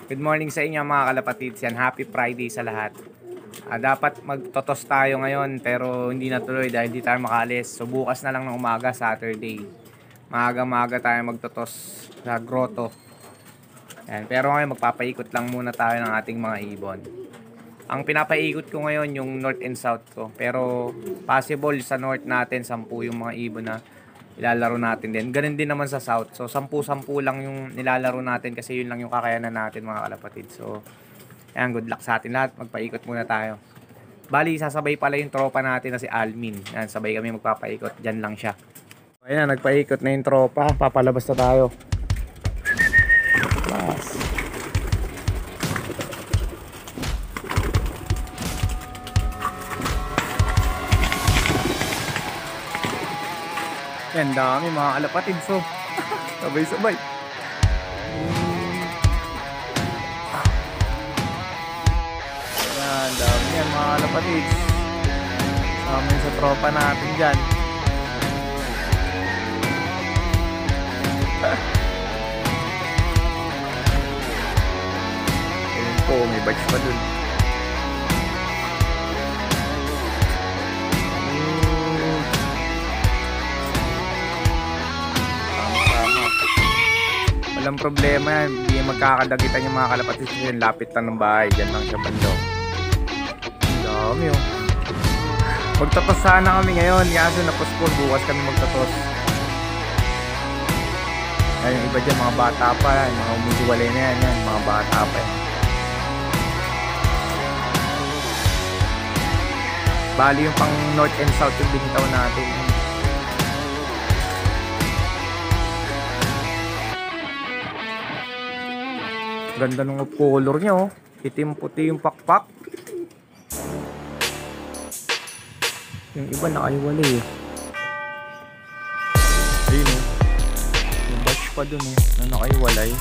Good morning sa inyo mga kalapatids yan. Happy Friday sa lahat. Dapat magtotos tayo ngayon pero hindi natuloy dahil hindi tayo makaalis. So bukas na lang ng umaga, Saturday. Maaga-maaga tayo magtotos sa grotto. Yan. Pero ngayon magpapaikot lang muna tayo ng ating mga ibon. Ang pinapaikot ko ngayon yung north and south ko. Pero possible sa north natin 10 yung mga ibon na ilalaro natin din. Ganun din naman sa south. So 10-10 lang yung nilalaro natin kasi yun lang yung kakayanan natin mga kalapatid. So ayan, good luck sa atin lahat. Magpaikot muna tayo. Bali, sasabay pala yung tropa natin na si Almin. Ayan, sabay kami magpapaikot. Diyan lang siya. Ayan, nagpaikot na yung tropa. Papalabas na tayo. Plus. Yan, dami mga kalapatid. So, sabay-sabay. Yan, dami yan mga kalapatid. Sama sa tropa natin dyan. Ayun po, may batch pa dun. Walang problema yan, hindi magkakadagitan yung mga kalapatid kasi yung lapit lang ng bahay, dyan lang siya bando. Dami oh. Magtatos sana kami ngayon, kaso napospon, bukas kami magtatos. Ay, yung iba dyan, mga bata pa yan, mga umuliwalay na yan, mga bata pa yan. Bali yung pang north and south yung binitaw natin. Ganda ng color niya oh. Itim puti yung pakpak. Yung iba nakaiwalay eh. Ayun oh. Yung batch pa dun oh. Na nakaiwalay.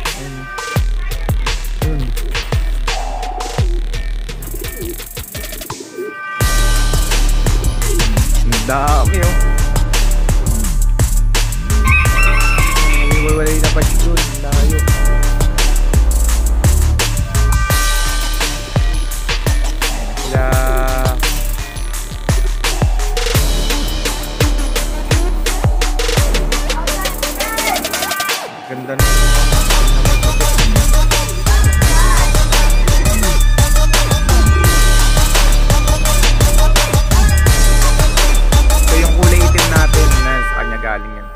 Ayun. Ayun. Ang dami oh. Nakaiwalay na batch dun. Layo. Ganda na. So yung kulay itim natin na sa kanya galing yan.